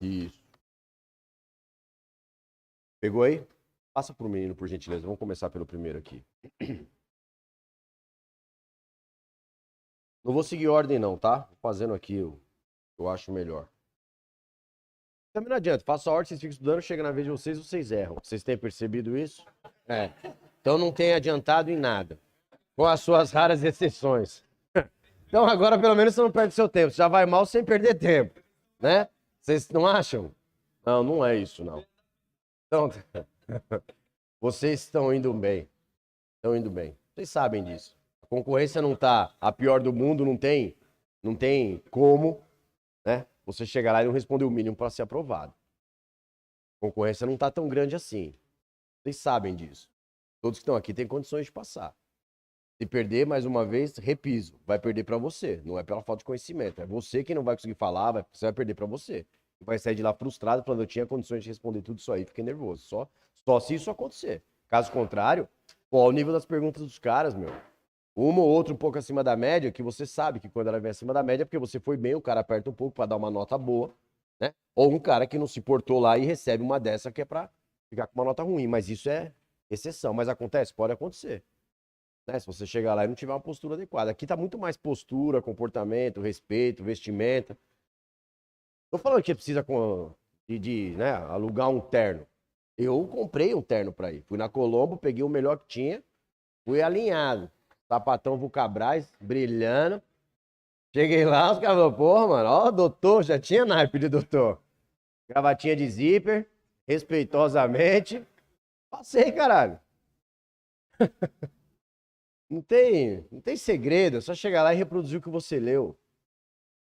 Isso. Pegou aí? Passa pro menino, por gentileza. Vamos começar pelo primeiro aqui. Não vou seguir ordem não, tá? Vou fazendo aqui o que eu acho melhor. Também não adianta. Faço a ordem, vocês ficam estudando, chega na vez de vocês, vocês erram. Vocês têm percebido isso? É. Então não tem adiantado em nada. Com as suas raras exceções. Então agora pelo menos você não perde seu tempo. Você já vai mal sem perder tempo, né? Vocês não acham? Não, não é isso, não. Então, vocês estão indo bem. Estão indo bem. Vocês sabem disso. A concorrência não tá a pior do mundo, não tem como, né? Você chegar lá e não responder o mínimo para ser aprovado. A concorrência não tá tão grande assim. Vocês sabem disso. Todos que estão aqui têm condições de passar. Se perder mais uma vez, repiso, vai perder para você. Não é pela falta de conhecimento, é você que não vai conseguir falar, você vai perder para você. Vai sair de lá frustrado, falando eu tinha condições de responder tudo isso aí, fiquei nervoso. Só se isso acontecer. Caso contrário, qual o nível das perguntas dos caras, meu? Uma ou outra um pouco acima da média, que você sabe que quando ela vem acima da média é porque você foi bem, o cara aperta um pouco para dar uma nota boa, né? Ou um cara que não se portou lá e recebe uma dessa que é para ficar com uma nota ruim, mas isso é exceção, mas acontece, pode acontecer. Né? Se você chegar lá e não tiver uma postura adequada. Aqui tá muito mais postura, comportamento, respeito, vestimenta. Tô falando que precisa né, alugar um terno. Eu comprei um terno pra ir. Fui na Colombo, peguei o melhor que tinha, fui alinhado. Sapatão Vulcabras, brilhando. Cheguei lá, os caras falaram, porra, mano, ó, doutor, já tinha naipe de doutor. Gravatinha de zíper, respeitosamente. Passei, caralho. Não tem segredo, é só chegar lá e reproduzir o que você leu.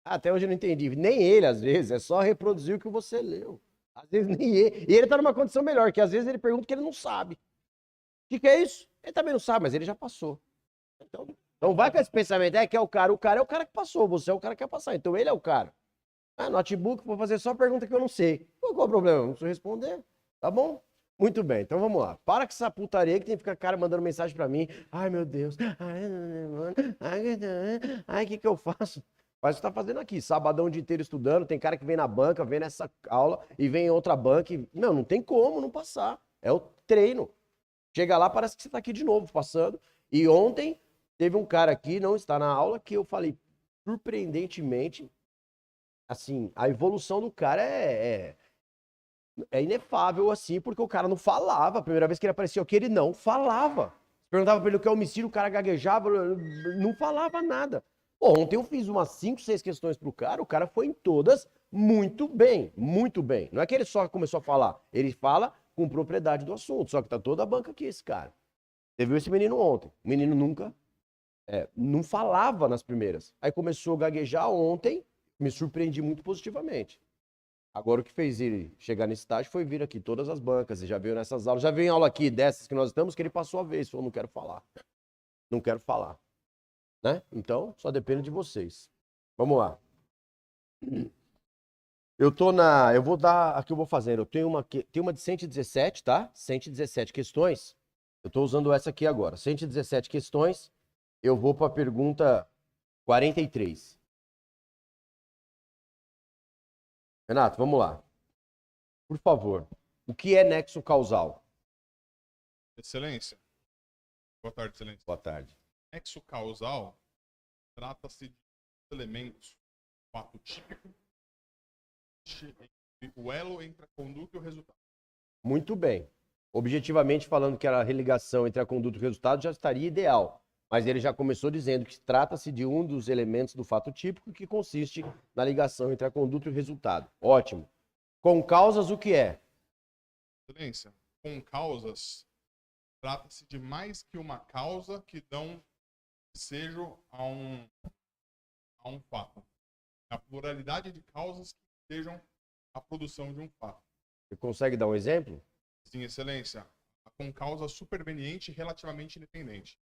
Até hoje eu não entendi. Nem ele, às vezes, é só reproduzir o que você leu. Às vezes nem ele. E ele tá numa condição melhor, que às vezes ele pergunta que ele não sabe. O que é isso? Ele também não sabe, mas ele já passou. Então vai com esse pensamento, que é o cara. O cara é o cara que passou, você é o cara que quer passar. Então ele é o cara. Ah, notebook, vou fazer só pergunta que eu não sei. Qual é o problema? Não preciso responder. Tá bom? Muito bem, então vamos lá. Para com essa putaria que tem que ficar cara mandando mensagem pra mim. Ai, meu Deus. Ai, o que eu faço? Faz o que você tá fazendo aqui. Sabadão o dia inteiro estudando. Tem cara que vem na banca, vem nessa aula e vem em outra banca. Não tem como não passar. É o treino. Chega lá, parece que você tá aqui de novo, passando. E ontem teve um cara aqui, não está na aula, que eu falei, surpreendentemente, assim, a evolução do cara é inefável, assim, porque o cara não falava. A primeira vez que ele apareceu aqui, ele não falava. Perguntava pra ele o que é homicídio, o cara gaguejava, não falava nada. Pô, ontem eu fiz umas 5, 6 questões pro cara, o cara foi em todas muito bem, muito bem. Não é que ele só começou a falar, ele fala com propriedade do assunto, só que tá toda a banca aqui esse cara. Você viu esse menino ontem? O menino nunca, não falava nas primeiras. Aí começou a gaguejar ontem, me surpreendi muito positivamente. Agora o que fez ele chegar nesse estágio foi vir aqui todas as bancas, e já veio nessas aulas, já veio em aula aqui dessas que nós estamos, que ele passou a vez, falou, não quero falar. Não quero falar. Né? Então, só depende de vocês. Vamos lá. Eu vou dar, aqui eu vou fazendo, tem uma de 117, tá? 117 questões. Eu tô usando essa aqui agora. 117 questões, eu vou para a pergunta 43. Renato, vamos lá. Por favor, o que é nexo causal? Excelência. Boa tarde, excelência. Boa tarde. Nexo causal trata-se de elementos, fato típico, o elo entre a conduta e o resultado. Muito bem. Objetivamente falando que a religação entre a conduta e o resultado já estaria ideal. Mas ele já começou dizendo que trata-se de um dos elementos do fato típico que consiste na ligação entre a conduta e o resultado. Ótimo. Com causas, o que é? Excelência. Com causas, trata-se de mais que uma causa que dão ensejo a um fato. A pluralidade de causas que sejam a produção de um fato. Você consegue dar um exemplo? Sim, excelência. Com causa superveniente e relativamente independente.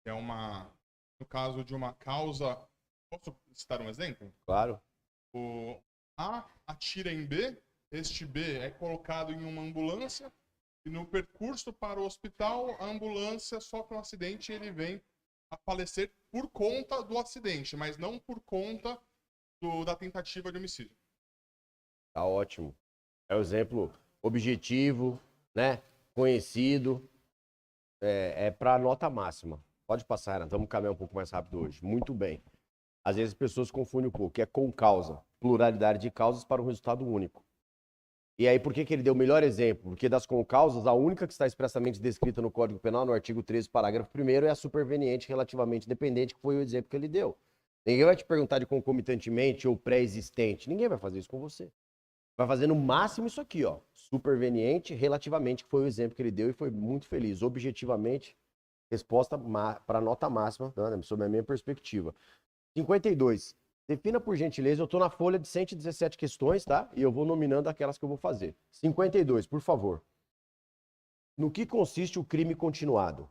É no caso de uma causa... Posso citar um exemplo? Claro. O A atira em B, este B é colocado em uma ambulância e no percurso para o hospital, a ambulância sofre um acidente e ele vem a falecer por conta do acidente, mas não por conta da tentativa de homicídio. Tá ótimo. É um exemplo objetivo, né? Conhecido. É para nota máxima. Pode passar, Renan. Vamos caminhar um pouco mais rápido hoje. Muito bem. Às vezes as pessoas confundem um pouco, que é com causa. Pluralidade de causas para um resultado único. E aí, por que ele deu o melhor exemplo? Porque das concausas, a única que está expressamente descrita no Código Penal, no artigo 13, parágrafo 1º, é a superveniente relativamente dependente, que foi o exemplo que ele deu. Ninguém vai te perguntar de concomitantemente ou pré-existente. Ninguém vai fazer isso com você. Vai fazer no máximo isso aqui, ó. Superveniente relativamente, que foi o exemplo que ele deu e foi muito feliz. Objetivamente, resposta para nota máxima, né, sob a minha perspectiva. 52. Defina por gentileza, eu estou na folha de 117 questões, tá? E eu vou nominando aquelas que eu vou fazer. 52, por favor. No que consiste o crime continuado?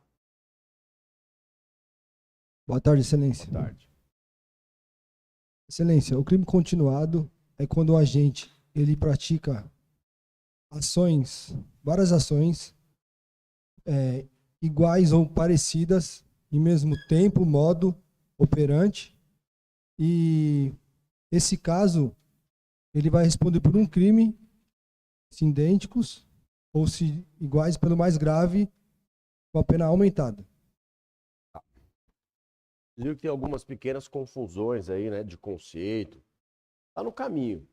Boa tarde, Excelência. Boa tarde. Excelência, o crime continuado é quando o agente ele pratica ações, várias ações iguais ou parecidas em mesmo tempo, modo, operante. E esse caso, ele vai responder por um crime, se idênticos ou se iguais pelo mais grave, com a pena aumentada. Viu que tem algumas pequenas confusões aí, né, de conceito. Tá no caminho.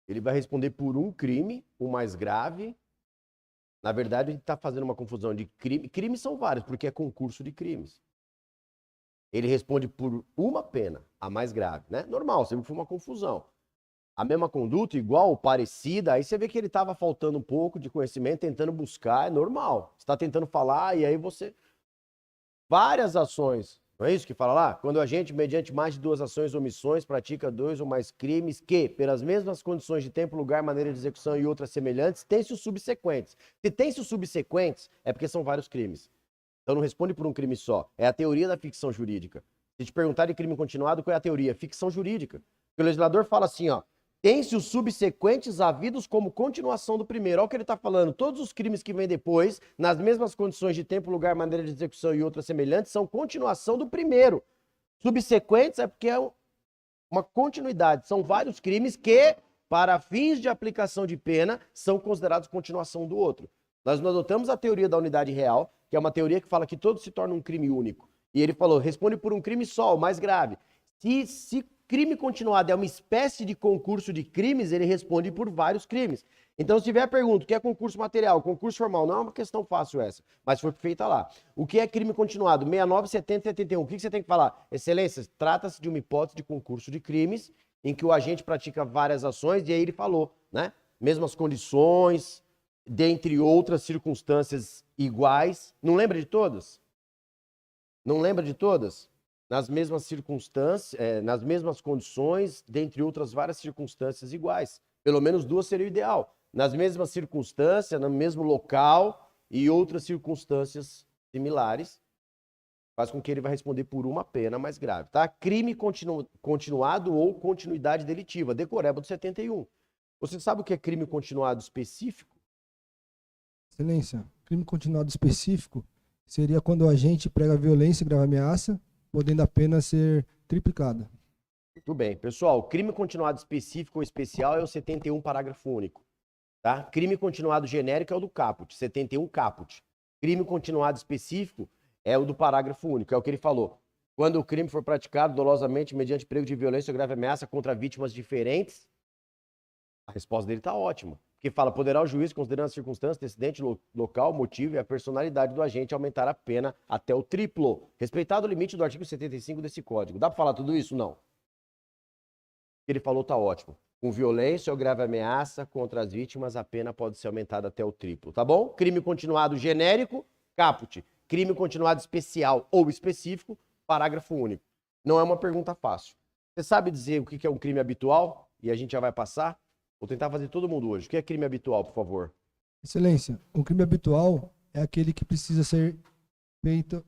Ele vai responder por um crime, o mais grave. Na verdade, a gente está fazendo uma confusão de crime. Crimes são vários, porque é concurso de crimes. Ele responde por uma pena, a mais grave, né? Normal, sempre foi uma confusão. A mesma conduta, igual, parecida, aí você vê que ele estava faltando um pouco de conhecimento, tentando buscar, é normal. Você está tentando falar e aí você... Várias ações, não é isso que fala lá? Quando a gente, mediante mais de 2 ações ou omissões, pratica 2 ou mais crimes que, pelas mesmas condições de tempo, lugar, maneira de execução e outras semelhantes, tem-se os subsequentes. Se tem-se os subsequentes, é porque são vários crimes. Então não responde por um crime só. É a teoria da ficção jurídica. Se te perguntar de crime continuado, qual é a teoria? Ficção jurídica. Porque o legislador fala assim, ó, tem-se os subsequentes havidos como continuação do primeiro. Olha o que ele está falando. Todos os crimes que vêm depois, nas mesmas condições de tempo, lugar, maneira de execução e outras semelhantes, são continuação do primeiro. Subsequentes é porque é uma continuidade. São vários crimes que, para fins de aplicação de pena, são considerados continuação do outro. Nós não adotamos a teoria da unidade real, que é uma teoria que fala que todo se torna um crime único. E ele falou, responde por um crime só, o mais grave. Se crime continuado é uma espécie de concurso de crimes, ele responde por vários crimes. Então, se tiver a pergunta, o que é concurso material, concurso formal, não é uma questão fácil essa, mas foi feita lá. O que é crime continuado? 69, 70 e 71. O que você tem que falar? Excelência, trata-se de uma hipótese de concurso de crimes, em que o agente pratica várias ações, e aí ele falou, né? Mesmas condições, dentre outras circunstâncias iguais. Não lembra de todas? Não lembra de todas? Nas mesmas circunstâncias, nas mesmas condições, dentre outras várias circunstâncias iguais. Pelo menos 2 seria o ideal. Nas mesmas circunstâncias, no mesmo local e outras circunstâncias similares, faz com que ele vai responder por uma pena mais grave, tá? Crime continuado ou continuidade delitiva, decoreba do 71. Você sabe o que é crime continuado específico? Excelência, crime continuado específico seria quando o agente prega violência e grave ameaça, podendo a pena ser triplicada. Muito bem. Pessoal, crime continuado específico ou especial é o 71, parágrafo único. Tá? Crime continuado genérico é o do caput, 71 caput. Crime continuado específico é o do parágrafo único, é o que ele falou. Quando o crime for praticado dolosamente mediante emprego de violência ou grave ameaça contra vítimas diferentes, a resposta dele está ótima. Porque fala, poderá o juiz, considerando as circunstâncias, antecedente, local, motivo e a personalidade do agente, aumentar a pena até o triplo, respeitado o limite do artigo 75 desse código. Dá para falar tudo isso? Não. O que ele falou está ótimo. Com violência ou grave ameaça contra as vítimas, a pena pode ser aumentada até o triplo, tá bom? Crime continuado genérico, caput. Crime continuado especial ou específico, parágrafo único. Não é uma pergunta fácil. Você sabe dizer o que é um crime habitual? E a gente já vai passar? Vou tentar fazer todo mundo hoje. O que é crime habitual, por favor? Excelência, o crime habitual é aquele que precisa ser feito,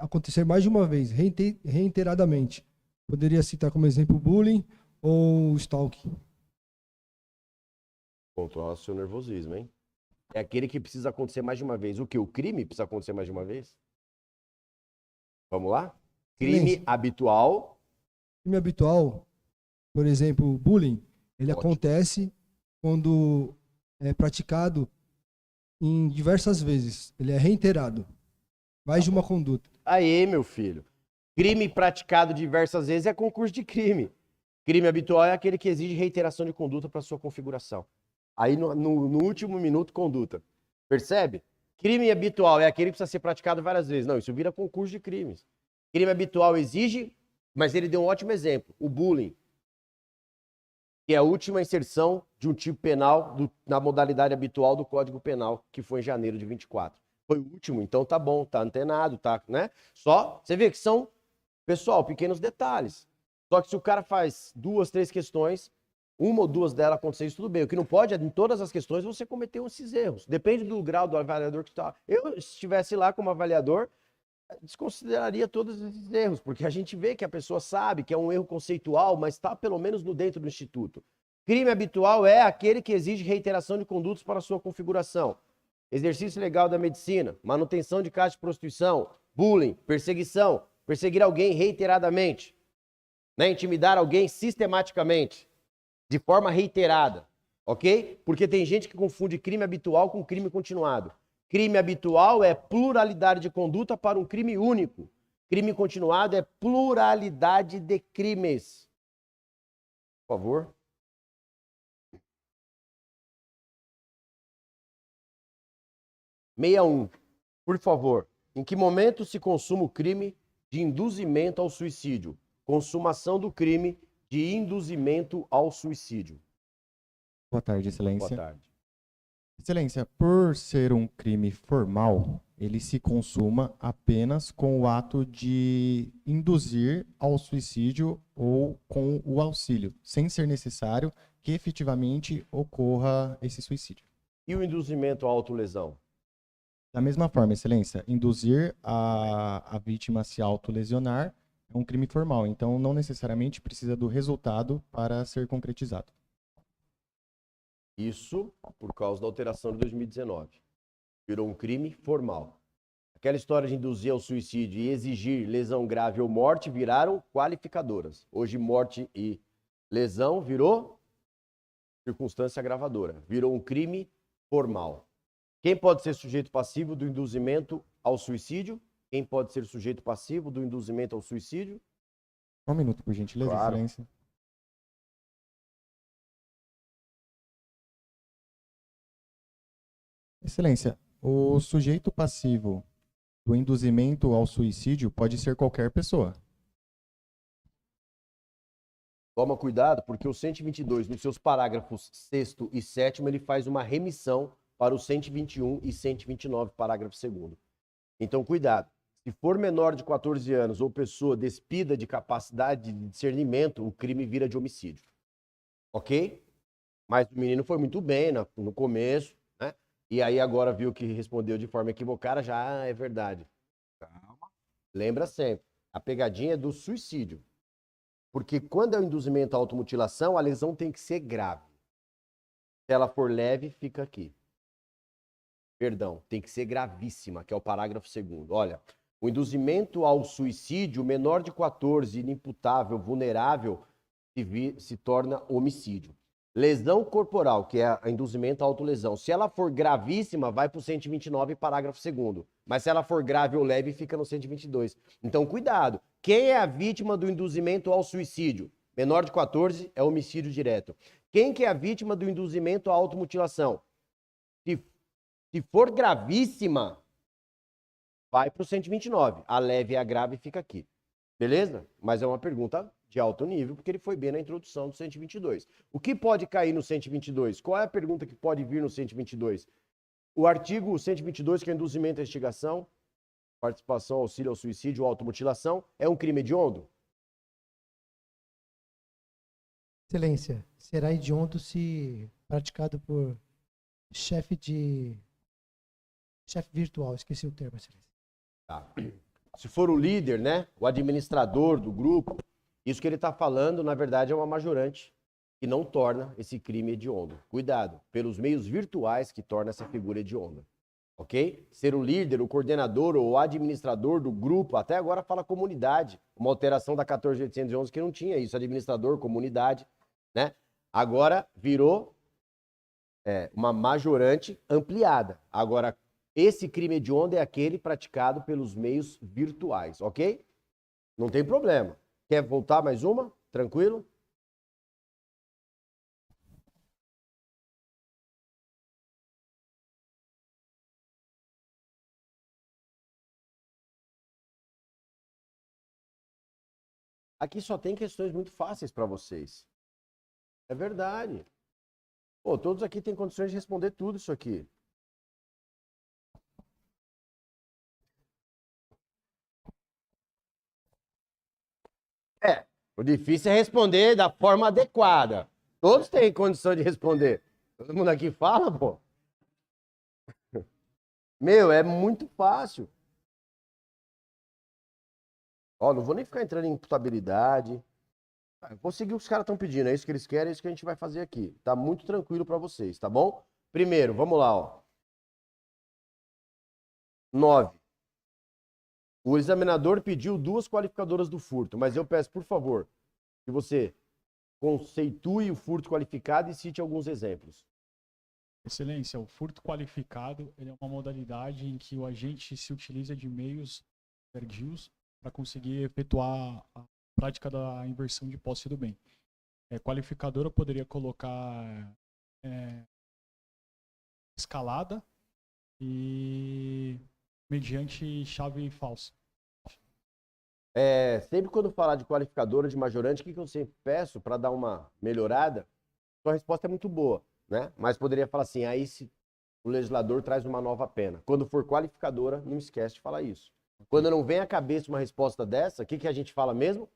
acontecer mais de uma vez, reiteradamente. Poderia citar como exemplo bullying ou stalking. Controla seu nervosismo, hein? É aquele que precisa acontecer mais de uma vez. O que? O crime precisa acontecer mais de uma vez? Vamos lá? Crime habitual. Crime habitual, por exemplo, bullying, ele Ótimo. acontece quando é praticado em diversas vezes. Ele é reiterado. Mais de uma conduta. Aí, meu filho. Crime praticado diversas vezes é concurso de crime. Crime habitual é aquele que exige reiteração de conduta para sua configuração. Aí, no último minuto, conduta. Percebe? Crime habitual é aquele que precisa ser praticado várias vezes. Não, isso vira concurso de crimes. Crime habitual exige, mas ele deu um ótimo exemplo. O bullying, que é a última inserção de um tipo penal na modalidade habitual do Código Penal, que foi em janeiro de 24. Foi o último, então tá bom, tá antenado, tá, né? Só, você vê que são, pessoal, pequenos detalhes. Só que se o cara faz 2, 3 questões, uma ou duas delas acontecer isso, tudo bem. O que não pode é, em todas as questões, você cometer esses erros. Depende do grau do avaliador que está. Eu, se estivesse lá como avaliador, desconsideraria todos esses erros, porque a gente vê que a pessoa sabe que é um erro conceitual, mas está pelo menos no dentro do instituto. Crime habitual é aquele que exige reiteração de condutas para sua configuração. Exercício legal da medicina, manutenção de casa de prostituição, bullying, perseguição, perseguir alguém reiteradamente, né? Intimidar alguém sistematicamente, de forma reiterada, ok? Porque tem gente que confunde crime habitual com crime continuado. Crime habitual é pluralidade de conduta para um crime único. Crime continuado é pluralidade de crimes. Por favor. Por favor. Em que momento se consuma o crime de induzimento ao suicídio? Consumação do crime de induzimento ao suicídio. Boa tarde, Excelência. Boa tarde. Excelência, por ser um crime formal, ele se consuma apenas com o ato de induzir ao suicídio ou com o auxílio, sem ser necessário que efetivamente ocorra esse suicídio. E o induzimento à autolesão? Da mesma forma, Excelência, induzir a vítima a se autolesionar é um crime formal, então não necessariamente precisa do resultado para ser concretizado. Isso por causa da alteração de 2019. Virou um crime formal. Aquela história de induzir ao suicídio e exigir lesão grave ou morte viraram qualificadoras. Hoje, morte e lesão virou circunstância agravadora. Virou um crime formal. Quem pode ser sujeito passivo do induzimento ao suicídio? Quem pode ser sujeito passivo do induzimento ao suicídio? Um minuto, por gentileza, Claro. Excelência. Excelência, o sujeito passivo do induzimento ao suicídio pode ser qualquer pessoa. Toma cuidado, porque o 122, nos seus parágrafos 6º e 7º, ele faz uma remissão para o 121 e 129, parágrafo 2º. Então, cuidado. Se for menor de 14 anos ou pessoa despida de capacidade de discernimento, o crime vira de homicídio. Ok? Mas o menino foi muito bem no começo, né? E aí agora viu que respondeu de forma equivocada, já é verdade. Calma. Lembra sempre, a pegadinha é do suicídio. Porque quando é o induzimento à automutilação, a lesão tem que ser grave. Se ela for leve, fica aqui. Perdão, tem que ser gravíssima, que é o parágrafo 2º. Olha, o induzimento ao suicídio menor de 14, inimputável, vulnerável, se torna homicídio. Lesão corporal, que é induzimento à autolesão. Se ela for gravíssima, vai para o 129, parágrafo 2º. Mas se ela for grave ou leve, fica no 122. Então, cuidado. Quem é a vítima do induzimento ao suicídio? Menor de 14 é homicídio direto. Quem que é a vítima do induzimento à automutilação? Se for gravíssima, vai para o 129. A leve e a grave fica aqui. Beleza? Mas é uma pergunta de alto nível, porque ele foi bem na introdução do 122. O que pode cair no 122? Qual é a pergunta que pode vir no 122? O artigo 122, que é induzimento à instigação, participação, auxílio ao suicídio ou automutilação, é um crime hediondo? Excelência, será hediondo se praticado por chefe virtual, esqueci o termo, Excelência. Tá. Se for o líder, né, o administrador do grupo, isso que ele está falando, na verdade, é uma majorante que não torna esse crime hediondo. Cuidado, pelos meios virtuais que torna essa figura hedionda. Ok? Ser o líder, o coordenador ou o administrador do grupo, até agora fala comunidade, uma alteração da 14.811 que não tinha isso, administrador, comunidade, né? Agora virou É uma majorante ampliada. Agora, esse crime hediondo é aquele praticado pelos meios virtuais, ok? Não tem problema. Quer voltar mais uma? Tranquilo? Aqui só tem questões muito fáceis para vocês. É verdade. Pô, todos aqui têm condições de responder tudo isso aqui. O difícil é responder da forma adequada. Todos têm condição de responder. Todo mundo aqui fala, pô. Meu, é muito fácil. Ó, não vou nem ficar entrando em imputabilidade. Vou seguir o que os caras estão pedindo. É isso que eles querem, é isso que a gente vai fazer aqui. Tá muito tranquilo para vocês, tá bom? Primeiro, vamos lá, ó. 9. O examinador pediu 2 qualificadoras do furto, mas eu peço, por favor, que você conceitue o furto qualificado e cite alguns exemplos. Excelência, o furto qualificado ele é uma modalidade em que o agente se utiliza de meios tardios para conseguir efetuar a prática da inversão de posse do bem. Qualificadora poderia colocar escalada e mediante chave falsa. Sempre quando falar de qualificadora, de majorante, o que eu sempre peço para dar uma melhorada? Sua resposta é muito boa, né? Mas poderia falar assim, aí se o legislador traz uma nova pena. Quando for qualificadora, não esquece de falar isso. Quando não vem à cabeça uma resposta dessa, o que a gente fala mesmo?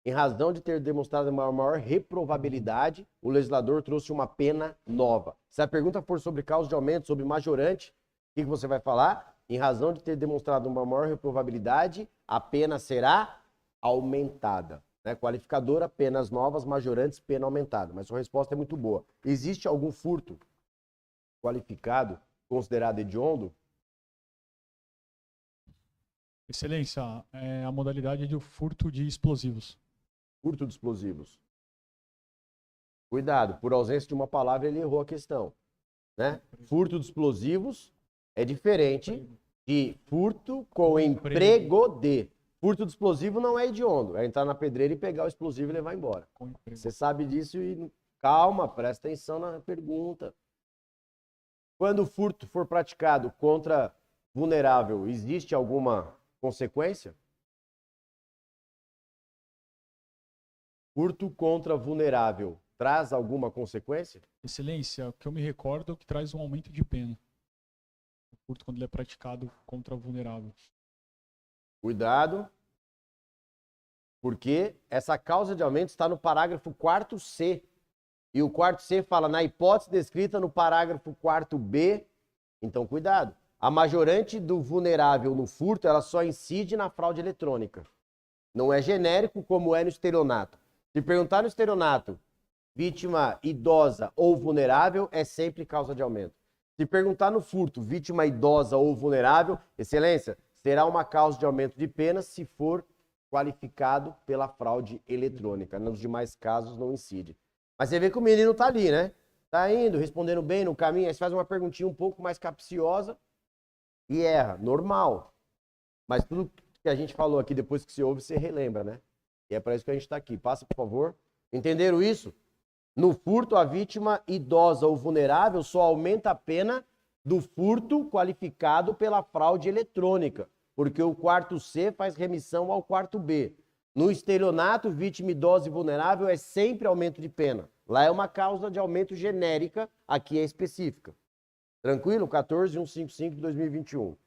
Em razão de ter demonstrado uma maior reprovabilidade, o legislador trouxe uma pena nova. Se a pergunta for sobre causa de aumento, sobre majorante, o que você vai falar? Em razão de ter demonstrado uma maior reprovabilidade, a pena será aumentada. Né? Qualificadora, penas novas, majorantes, pena aumentada. Mas sua resposta é muito boa. Existe algum furto qualificado considerado hediondo? Excelência, a modalidade do furto de explosivos. Furto de explosivos. Cuidado, por ausência de uma palavra ele errou a questão. Né? Furto de explosivos é diferente de furto com emprego de. Furto de explosivo não é hediondo, é entrar na pedreira e pegar o explosivo e levar embora. Você sabe disso e calma, presta atenção na pergunta. Quando o furto for praticado contra vulnerável, existe alguma consequência? Furto contra vulnerável traz alguma consequência? Excelência, o que eu me recordo é que traz um aumento de pena. O furto quando ele é praticado contra vulnerável. Cuidado, porque essa causa de aumento está no parágrafo 4º C. E o 4º C fala na hipótese descrita no parágrafo 4º B. Então, cuidado. A majorante do vulnerável no furto, ela só incide na fraude eletrônica. Não é genérico como é no estelionato. Se perguntar no estelionato, vítima idosa ou vulnerável, é sempre causa de aumento. Se perguntar no furto, vítima idosa ou vulnerável, excelência, será uma causa de aumento de pena se for qualificado pela fraude eletrônica. Nos demais casos, não incide. Mas você vê que o menino tá ali, né? Tá indo, respondendo bem no caminho, aí você faz uma perguntinha um pouco mais capciosa e erra. Normal. Mas tudo que a gente falou aqui, depois que você ouve, você relembra, né? E é para isso que a gente tá aqui. Passa, por favor. Entenderam isso? No furto, a vítima idosa ou vulnerável só aumenta a pena do furto qualificado pela fraude eletrônica, porque o 4º C faz remissão ao 4º B. No estelionato, vítima idosa e vulnerável é sempre aumento de pena. Lá é uma causa de aumento genérica, aqui é específica. Tranquilo? 14.155 de 2021.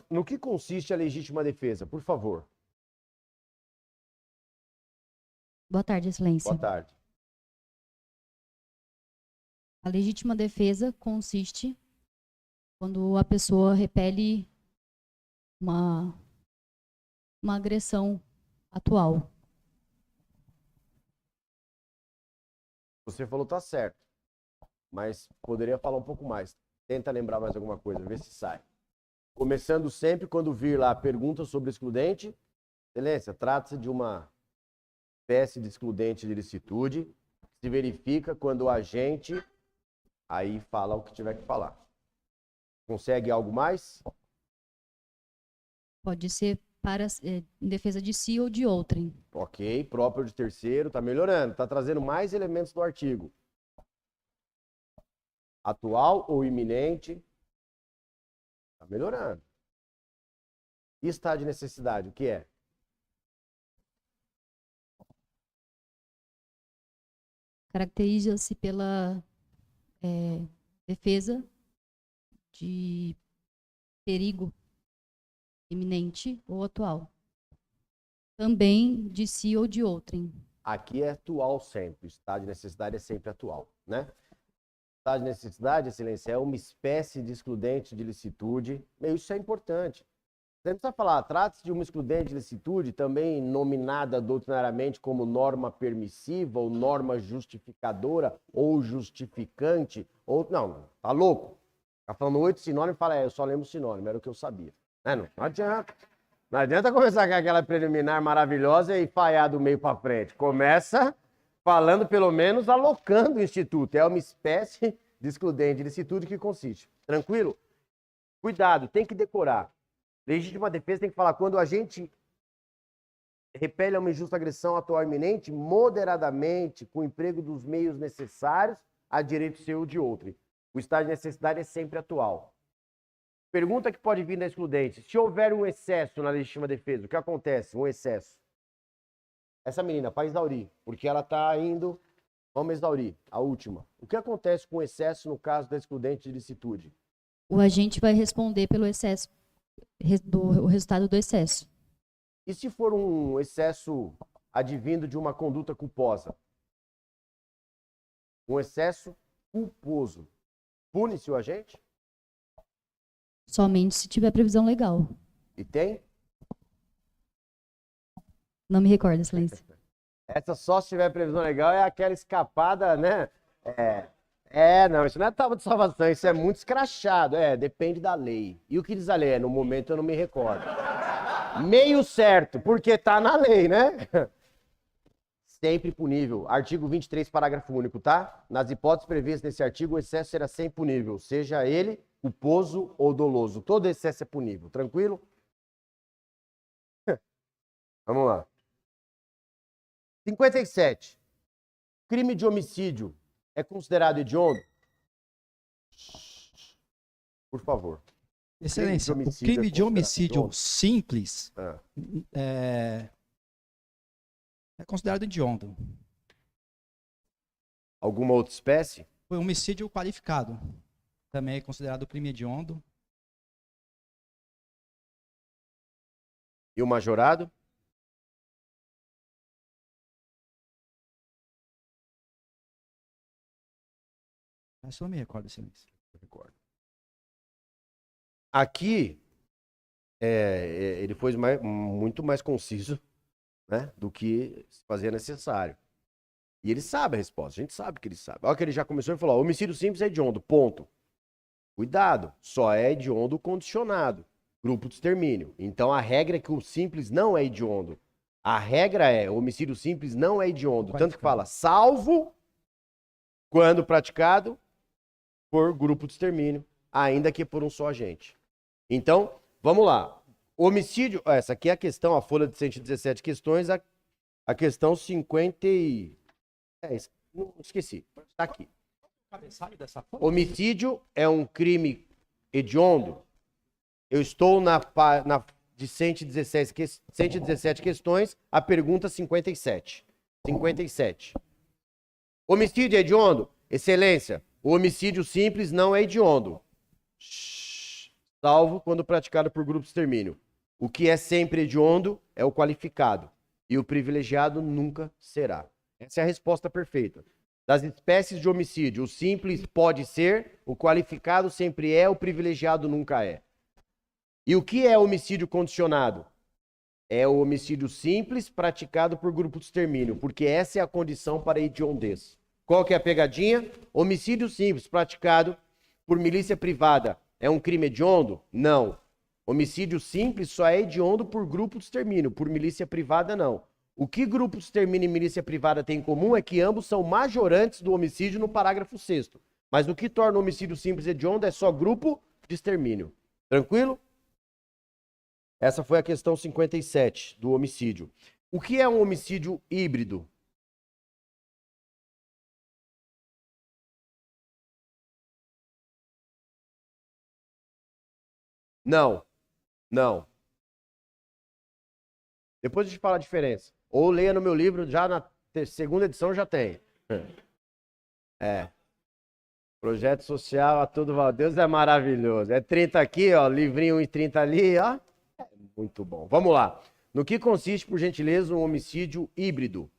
No que consiste a legítima defesa? Por favor. Boa tarde, Excelência. Boa tarde. A legítima defesa consiste quando a pessoa repele uma agressão atual. Você falou tá certo, mas poderia falar um pouco mais. Tenta lembrar mais alguma coisa, vê se sai. Começando sempre quando vir lá a pergunta sobre excludente, Excelência, trata-se de uma espécie de excludente de ilicitude que se verifica quando o agente aí fala o que tiver que falar. Consegue algo mais? Pode ser para em defesa de si ou de outrem. Ok, próprio de terceiro, tá melhorando, tá trazendo mais elementos do artigo. Atual ou iminente, tá melhorando. E estado de necessidade, o que é? Caracteriza-se pela defesa de perigo iminente ou atual. Também de si ou de outrem. Aqui é atual sempre, o estado de necessidade é sempre atual, né? Estado de necessidade, excelência, é uma espécie de excludente de licitude. Isso é importante. Você não precisa falar, trata-se de uma excludente de licitude, também nominada doutrinariamente como norma permissiva, ou norma justificadora, ou justificante, ou... Não, tá louco. Tá falando 8 sinônimos e fala, eu só lembro sinônimo, era o que eu sabia. Não adianta. Não adianta começar com aquela preliminar maravilhosa e falhar do meio para frente. Começa falando, pelo menos, alocando o instituto. É uma espécie de excludente de licitude que consiste. Tranquilo? Cuidado, tem que decorar. Legítima defesa tem que falar quando o agente repele a uma injusta agressão atual iminente, moderadamente, com o emprego dos meios necessários a direito seu ou de outro. O estado de necessidade é sempre atual. Pergunta que pode vir da excludente. Se houver um excesso na legítima defesa, o que acontece? Um excesso. Essa menina, para exaurir, porque ela está indo... Vamos exaurir, a última. O que acontece com o excesso no caso da excludente de licitude? O agente vai responder pelo excesso, o resultado do excesso. E se for um excesso advindo de uma conduta culposa? Um excesso culposo. Pune-se o agente? Somente se tiver previsão legal. E tem? Não me recordo, excelência. Essa só se tiver previsão legal é aquela escapada, né? Não, isso não é tábua de salvação, isso é muito escrachado. Depende da lei. E o que diz a lei? No momento eu não me recordo. Meio certo, porque tá na lei, né? Sempre punível. Artigo 23, parágrafo único, tá? Nas hipóteses previstas nesse artigo, o excesso será sempre punível, seja ele culposo ou doloso. Todo excesso é punível, tranquilo? Vamos lá. 57. Crime de homicídio é considerado hediondo? Por favor. Excelência, Crime de o crime de é homicídio considerado simples hediondo? é considerado hediondo. Alguma outra espécie? Foi homicídio qualificado. Também é considerado crime hediondo. E o majorado? Essa eu não me recordo, excelência. Aqui, ele foi muito mais conciso, né, do que se fazia necessário. E ele sabe a resposta, a gente sabe que ele sabe. Olha que ele já começou e falou, homicídio simples é hediondo, ponto. Cuidado, só é hediondo condicionado, grupo de extermínio. Então a regra é que o simples não é hediondo. A regra é, o homicídio simples não é hediondo. Tanto que fala, salvo quando praticado por grupo de extermínio, ainda que por um só agente. Então, vamos lá. Homicídio, essa aqui é a questão, a folha de 117 questões, a questão 50 e... não, esqueci, está aqui. Homicídio é um crime hediondo. Eu estou de 117 questões, a pergunta 57. 57. Homicídio é hediondo? Excelência, o homicídio simples não é hediondo. Salvo quando praticado por grupo de extermínio. O que é sempre hediondo é o qualificado. E o privilegiado nunca será. Essa é a resposta perfeita. Das espécies de homicídio, o simples pode ser, o qualificado sempre é, o privilegiado nunca é. E o que é homicídio condicionado? É o homicídio simples praticado por grupo de extermínio, porque essa é a condição para a hediondez. Qual que é a pegadinha? Homicídio simples praticado por milícia privada é um crime hediondo? Não. Homicídio simples só é hediondo por grupo de extermínio, por milícia privada não. O que grupo de extermínio e milícia privada têm em comum é que ambos são majorantes do homicídio no parágrafo 6º. Mas o que torna o homicídio simples hediondo é só grupo de extermínio. Tranquilo? Essa foi a questão 57 do homicídio. O que é um homicídio híbrido? Não. Não. Depois a gente fala a diferença. Ou leia no meu livro, já na segunda edição já tem. É. Projeto social a todo valor. Deus é maravilhoso. É 30 aqui, ó, livrinho 1,30 ali, ó. Muito bom. Vamos lá. No que consiste, por gentileza, um homicídio híbrido?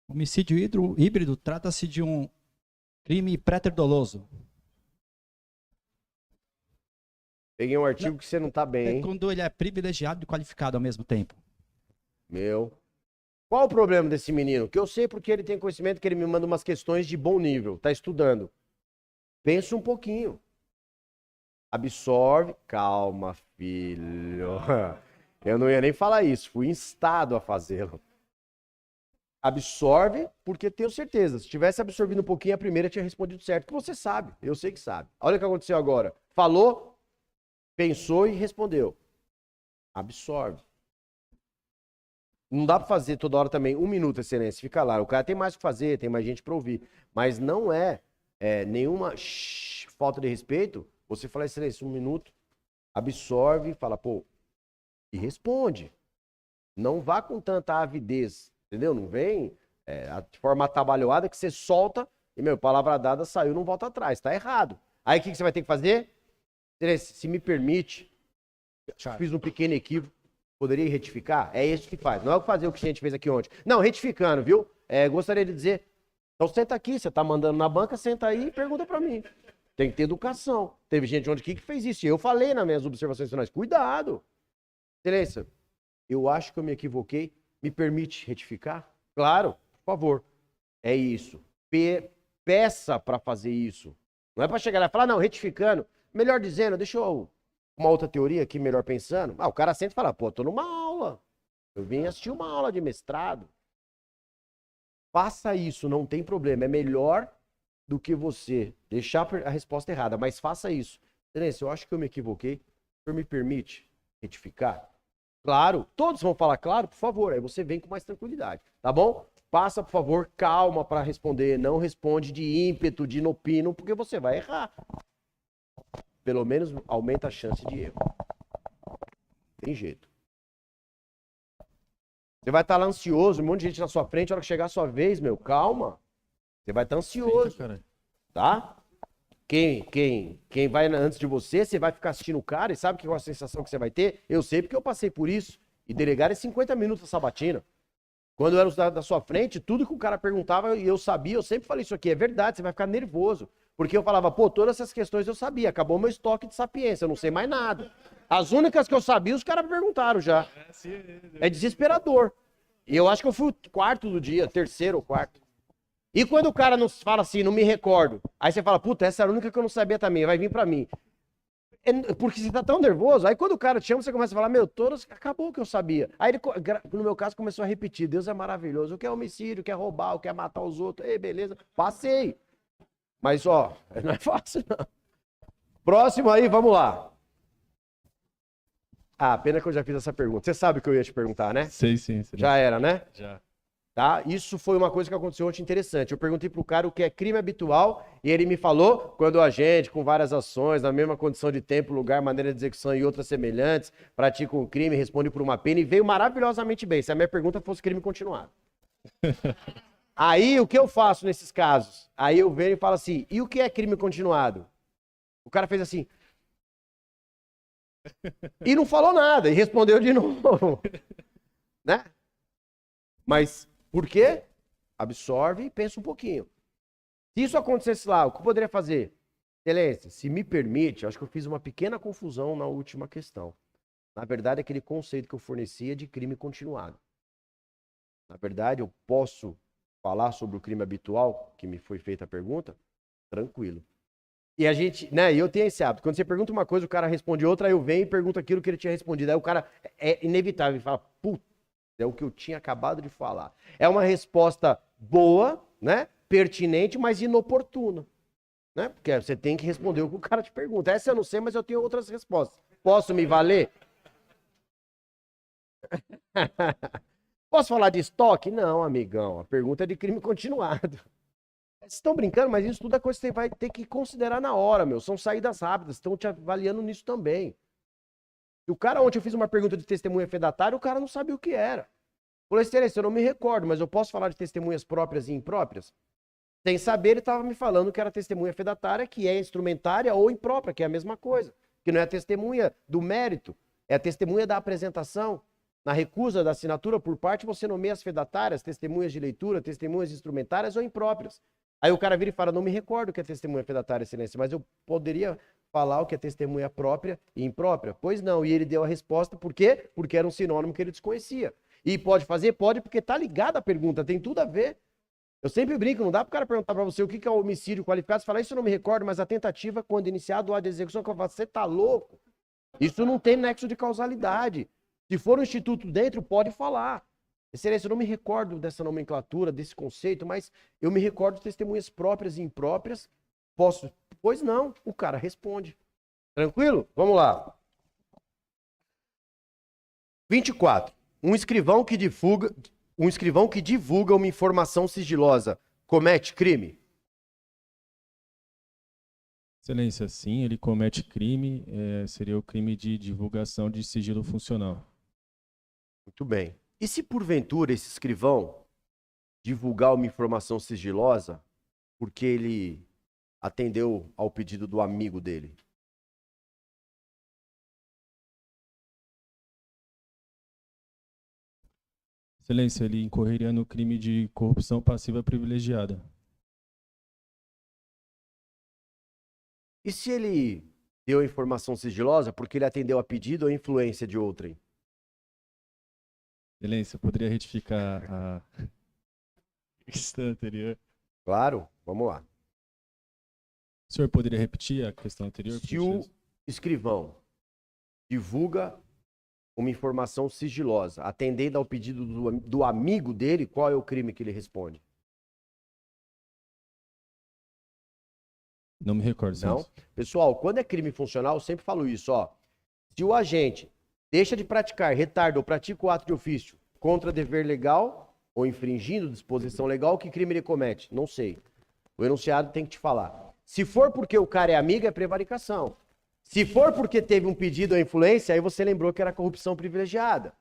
Homicídio híbrido trata-se de um crime pré-doloso. Peguei um artigo que você não tá bem, É hein? quando ele é privilegiado e qualificado ao mesmo tempo. Meu. Qual o problema desse menino? Que eu sei porque ele tem conhecimento que ele me manda umas questões de bom nível. Tá estudando. Pensa um pouquinho. Absorve. Calma, filho. Eu não ia nem falar isso. Fui instado a fazê-lo. Absorve, porque tenho certeza. Se tivesse absorvido um pouquinho, a primeira tinha respondido certo. Que você sabe. Eu sei que sabe. Olha o que aconteceu agora. Falou, pensou e respondeu. Absorve. Não dá pra fazer toda hora também 1 minuto, excelência. Fica lá. O cara tem mais o que fazer, tem mais gente pra ouvir. Mas não é nenhuma falta de respeito. Você fala, excelência, 1 minuto, absorve, fala, pô, e responde. Não vá com tanta avidez, entendeu? Não vem de forma atabalhoada que você solta e, meu, palavra dada saiu, não volta atrás. Tá errado. Aí o que você vai ter que fazer? Excelência, se me permite, fiz um pequeno equívoco. Poderia retificar? É isso que faz. Não é o que fazer o que a gente fez aqui ontem. Não, retificando, viu? Gostaria de dizer, então senta aqui, você tá mandando na banca, senta aí e pergunta pra mim. Tem que ter educação. Teve gente ontem aqui que fez isso. E eu falei nas minhas observações finais, cuidado. Excelência, eu acho que eu me equivoquei. Me permite retificar? Claro, por favor. É isso. Peça pra fazer isso. Não é pra chegar lá e falar, não, retificando. Melhor dizendo, deixa eu... Uma outra teoria aqui, melhor pensando. O cara senta e fala, pô, tô numa aula. Eu vim assistir uma aula de mestrado. Faça isso, não tem problema. É melhor do que você deixar a resposta errada, mas faça isso. Excelência, eu acho que eu me equivoquei. O senhor me permite retificar? Claro, todos vão falar claro, por favor. Aí você vem com mais tranquilidade, tá bom? Passa, por favor, calma para responder. Não responde de ímpeto, de inopino, porque você vai errar. Pelo menos aumenta a chance de erro. Tem jeito. Você vai estar lá ansioso, um monte de gente na sua frente, a hora que chegar a sua vez, meu, calma. Você vai estar ansioso, tá? Quem vai antes de você, você vai ficar assistindo o cara e sabe qual é a sensação que você vai ter? Eu sei porque eu passei por isso. E delegar é 50 minutos a sabatina. Quando eu era da sua frente, tudo que o cara perguntava e eu sabia, eu sempre falei isso aqui, é verdade, você vai ficar nervoso. Porque eu falava, pô, todas essas questões eu sabia, acabou meu estoque de sapiência, eu não sei mais nada. As únicas que eu sabia, os caras perguntaram já. É desesperador. E eu acho que eu fui o quarto do dia, terceiro ou quarto. E quando o cara não fala assim, não me recordo, aí você fala, puta, essa era a única que eu não sabia também, vai vir pra mim. Porque você tá tão nervoso, aí quando o cara te chama, você começa a falar, meu, todas, acabou o que eu sabia. Aí ele, no meu caso, começou a repetir, Deus é maravilhoso, o que é homicídio, o que é roubar, o que é matar os outros, ei, beleza, passei. Mas, ó, não é fácil, não. Próximo aí, vamos lá. Ah, pena que eu já fiz essa pergunta. Você sabe o que eu ia te perguntar, né? Sei sim. Já era, né? Já. Tá? Isso foi uma coisa que aconteceu ontem interessante. Eu perguntei pro cara o que é crime habitual e ele me falou quando a gente, com várias ações, na mesma condição de tempo, lugar, maneira de execução e outras semelhantes, pratica um crime, responde por uma pena e veio maravilhosamente bem. Se a minha pergunta fosse crime continuado. Aí, o que eu faço nesses casos? Aí eu venho e falo assim, e o que é crime continuado? O cara fez assim. E não falou nada, e respondeu de novo. Né? Mas, por quê? Absorve e pensa um pouquinho. Se isso acontecesse lá, o que eu poderia fazer? Excelência, se me permite, acho que eu fiz uma pequena confusão na última questão. Na verdade, aquele conceito que eu fornecia de crime continuado. Na verdade, eu posso falar sobre o crime habitual, que me foi feita a pergunta, tranquilo. E a gente, né, eu tenho esse hábito. Quando você pergunta uma coisa, o cara responde outra, aí eu venho e pergunto aquilo que ele tinha respondido. Aí o cara é inevitável, ele fala, putz, é o que eu tinha acabado de falar. É uma resposta boa, né, pertinente, mas inoportuna. Né? Porque você tem que responder o que o cara te pergunta. Essa eu não sei, mas eu tenho outras respostas. Posso me valer? Posso falar de estoque? Não, amigão. A pergunta é de crime continuado. Vocês estão brincando, mas isso tudo é coisa que você vai ter que considerar na hora, meu. São saídas rápidas, estão te avaliando nisso também. E o cara, ontem eu fiz uma pergunta de testemunha fedatária, o cara não sabia o que era. Falou, excelência, eu não me recordo, mas eu posso falar de testemunhas próprias e impróprias? Sem saber, ele estava me falando que era testemunha fedatária, que é instrumentária ou imprópria, que é a mesma coisa. Que não é a testemunha do mérito, é a testemunha da apresentação. Na recusa da assinatura por parte, você nomeia as fedatárias, testemunhas de leitura, testemunhas instrumentárias ou impróprias. Aí o cara vira e fala, não me recordo o que é testemunha fedatária, excelência, mas eu poderia falar o que é testemunha própria e imprópria? Pois não, e ele deu a resposta, por quê? Porque era um sinônimo que ele desconhecia. E pode fazer? Pode, porque tá ligado à pergunta, tem tudo a ver. Eu sempre brinco, não dá pro cara perguntar pra você o que é o homicídio qualificado, você fala, isso eu não me recordo, mas a tentativa, quando iniciado, o ato de execução, que eu falo, você tá louco? Isso não tem nexo de causalidade. Se for um instituto dentro, pode falar. Excelência, eu não me recordo dessa nomenclatura, desse conceito, mas eu me recordo de testemunhas próprias e impróprias. Posso? Pois não, o cara responde. Tranquilo? Vamos lá. 24. Um escrivão que divulga uma informação sigilosa comete crime? Excelência, sim, ele comete crime, seria o crime de divulgação de sigilo funcional. Muito bem. E se porventura esse escrivão divulgar uma informação sigilosa porque ele atendeu ao pedido do amigo dele? Excelência, ele incorreria no crime de corrupção passiva privilegiada. E se ele deu a informação sigilosa porque ele atendeu a pedido ou influência de outrem? Excelência, poderia retificar a questão anterior? Claro, vamos lá. O senhor poderia repetir a questão anterior? Se o escrivão divulga uma informação sigilosa, atendendo ao pedido do amigo dele, qual é o crime que ele responde? Não me recordo. Não? Pessoal, quando é crime funcional, eu sempre falo isso, ó. Se o agente deixa de praticar, retarda ou pratica o ato de ofício contra dever legal ou infringindo disposição legal, que crime ele comete? Não sei. O enunciado tem que te falar. Se for porque o cara é amigo, é prevaricação. Se for porque teve um pedido ou influência, aí você lembrou que era corrupção privilegiada.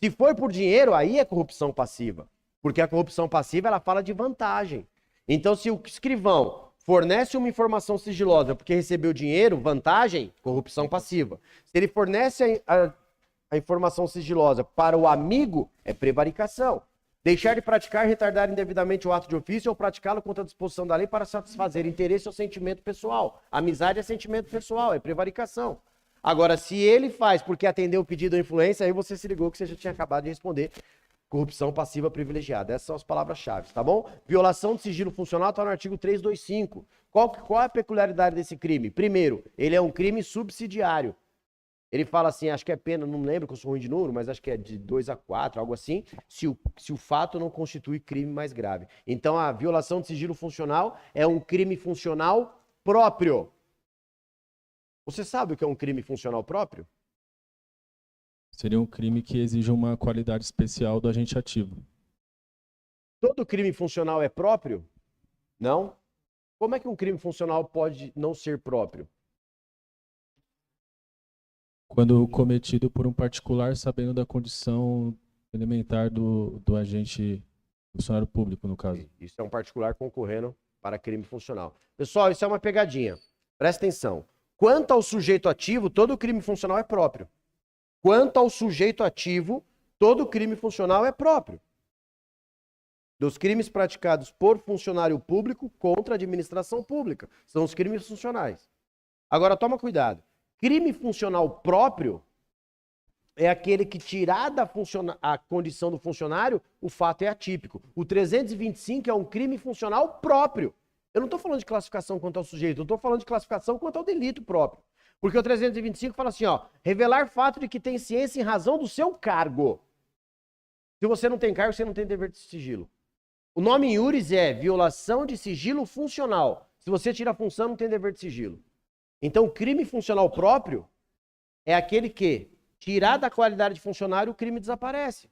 Se for por dinheiro, aí é corrupção passiva. Porque a corrupção passiva, ela fala de vantagem. Então, se o escrivão fornece uma informação sigilosa porque recebeu dinheiro, vantagem, corrupção passiva. Se ele fornece a informação sigilosa para o amigo, é prevaricação. Deixar de praticar, retardar indevidamente o ato de ofício ou praticá-lo contra a disposição da lei para satisfazer interesse ou sentimento pessoal. Amizade é sentimento pessoal, é prevaricação. Agora, se ele faz porque atendeu o pedido ou influência, aí você se ligou que você já tinha acabado de responder. Corrupção passiva privilegiada. Essas são as palavras-chave, tá bom? Violação de sigilo funcional está no artigo 325. Qual é a peculiaridade desse crime? Primeiro, ele é um crime subsidiário. Ele fala assim, acho que é pena, não lembro que eu sou ruim de número, mas acho que é de 2 a 4, algo assim, se o fato não constitui crime mais grave. Então, a violação de sigilo funcional é um crime funcional próprio. Você sabe o que é um crime funcional próprio? Seria um crime que exige uma qualidade especial do agente ativo. Todo crime funcional é próprio? Não. Como é que um crime funcional pode não ser próprio? Quando cometido por um particular sabendo da condição elementar do agente funcionário público, no caso. Isso é um particular concorrendo para crime funcional. Pessoal, isso é uma pegadinha. Presta atenção. Quanto ao sujeito ativo, todo crime funcional é próprio. Quanto ao sujeito ativo, todo crime funcional é próprio. Dos crimes praticados por funcionário público contra a administração pública. São os crimes funcionais. Agora, toma cuidado. Crime funcional próprio é aquele que, tirada a condição do funcionário, o fato é atípico. O 325 é um crime funcional próprio. Eu não estou falando de classificação quanto ao sujeito, eu estou falando de classificação quanto ao delito próprio. Porque o 325 fala assim, ó, revelar fato de que tem ciência em razão do seu cargo. Se você não tem cargo, você não tem dever de sigilo. O nome em iuris é violação de sigilo funcional. Se você tira a função, não tem dever de sigilo. Então, crime funcional próprio é aquele que, tirar da qualidade de funcionário, o crime desaparece.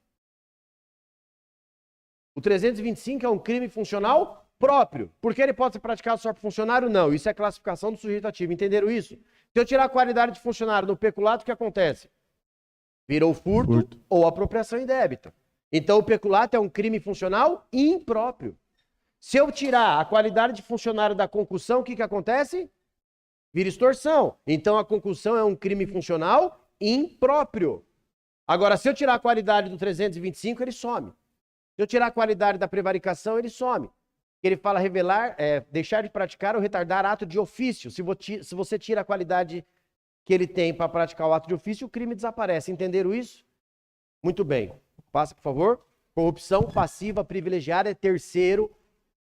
O 325 é um crime funcional próprio. Porque ele pode ser praticado só por funcionário? Não. Isso é classificação do sujeito ativo. Entenderam isso? Se eu tirar a qualidade de funcionário no peculato, o que acontece? Virou furto ou apropriação indébita. Então, o peculato é um crime funcional impróprio. Se eu tirar a qualidade de funcionário da concussão, o que acontece? Vira extorsão. Então, a concussão é um crime funcional impróprio. Agora, se eu tirar a qualidade do 325, ele some. Se eu tirar a qualidade da prevaricação, ele some. Ele fala revelar, deixar de praticar ou retardar ato de ofício. Se você tira a qualidade que ele tem para praticar o ato de ofício, o crime desaparece. Entenderam isso? Muito bem. Passa, por favor. Corrupção passiva privilegiada é terceiro,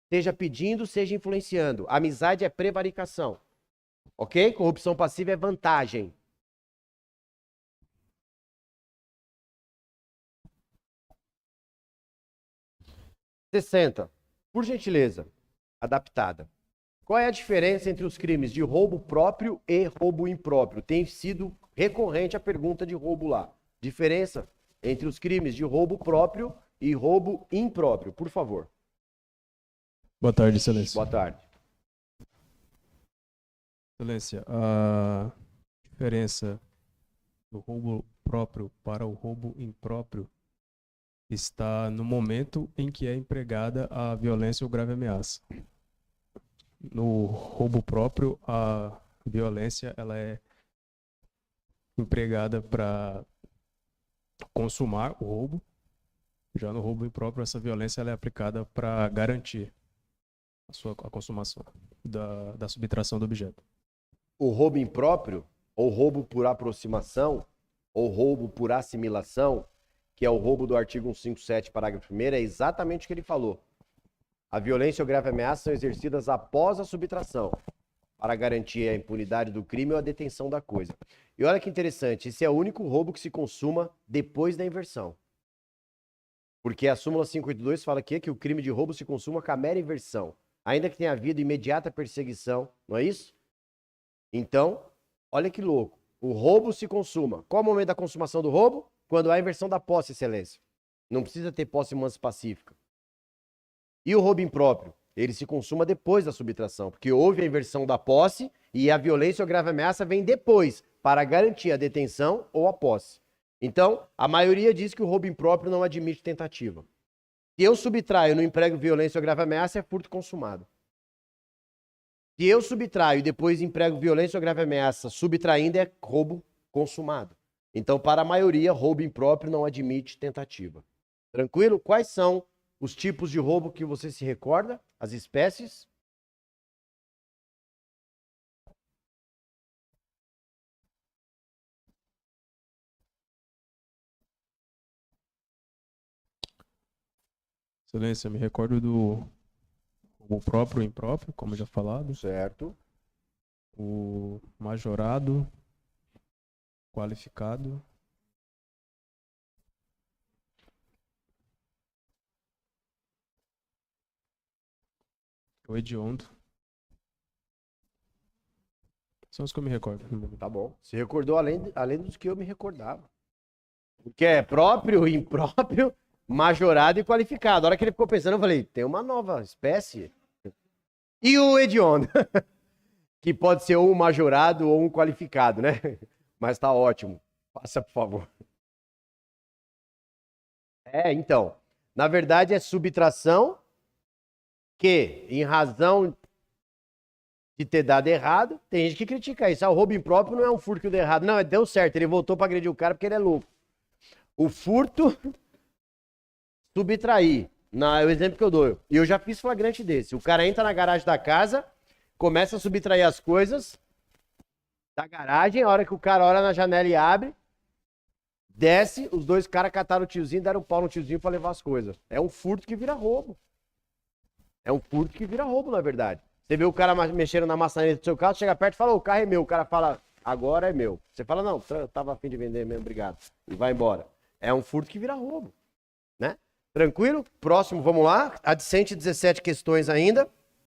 seja pedindo, seja influenciando. Amizade é prevaricação. Ok? Corrupção passiva é vantagem. Por gentileza, adaptada. Qual é a diferença entre os crimes de roubo próprio e roubo impróprio? Tem sido recorrente a pergunta de roubo lá. Diferença entre os crimes de roubo próprio e roubo impróprio, por favor. Boa tarde, Excelência. Boa tarde. Excelência, a diferença do roubo próprio para o roubo impróprio está no momento em que é empregada a violência ou grave ameaça. No roubo próprio, a violência ela é empregada para consumar o roubo. Já no roubo impróprio, essa violência ela é aplicada para garantir a consumação da subtração do objeto. O roubo impróprio, ou roubo por aproximação, ou roubo por assimilação, que é o roubo do artigo 157, parágrafo 1º, é exatamente o que ele falou. A violência ou grave ameaça são exercidas após a subtração, para garantir a impunidade do crime ou a detenção da coisa. E olha que interessante, esse é o único roubo que se consuma depois da inversão. Porque a súmula 582 fala aqui que o crime de roubo se consuma com a mera inversão, ainda que tenha havido imediata perseguição, não é isso? Então, olha que louco, o roubo se consuma. Qual é o momento da consumação do roubo? Quando há a inversão da posse, excelência. Não precisa ter posse mansa pacífica. E o roubo impróprio? Ele se consuma depois da subtração, porque houve a inversão da posse e a violência ou grave ameaça vem depois, para garantir a detenção ou a posse. Então, a maioria diz que o roubo impróprio não admite tentativa. Se eu subtraio no emprego violência ou grave ameaça, é furto consumado. Se eu subtraio e depois emprego violência ou grave ameaça, subtraindo é roubo consumado. Então, para a maioria, roubo impróprio não admite tentativa. Tranquilo? Quais são os tipos de roubo que você se recorda? As espécies? Excelência, me recordo do roubo próprio e impróprio, como já falado. Certo. O majorado, qualificado. O hediondo. São os que eu me recordo. Tá bom. Se recordou além dos que eu me recordava. Porque é próprio, impróprio, majorado e qualificado. A hora que ele ficou pensando, eu falei, tem uma nova espécie. E o hediondo. Que pode ser ou um majorado ou um qualificado, né? Mas tá ótimo. Passa, por favor. Então. Na verdade, é subtração que, em razão de ter dado errado, tem gente que critica isso. O roubo impróprio não é um furto que deu errado. Não, deu certo. Ele voltou para agredir o cara porque ele é louco. O furto, subtrair. É o exemplo que eu dou. E eu já fiz flagrante desse. O cara entra na garagem da casa, começa a subtrair as coisas da garagem. A hora que o cara olha na janela e abre, desce, os dois caras cataram o tiozinho, deram um pau no tiozinho para levar as coisas. É um furto que vira roubo. É um furto que vira roubo, na verdade. Você vê o cara mexendo na maçaneta do seu carro, chega perto e fala, o carro é meu. O cara fala, agora é meu. Você fala, não, tava a fim de vender mesmo, obrigado. E vai embora. É um furto que vira roubo, né? Tranquilo? Próximo, vamos lá. A de 117 questões ainda.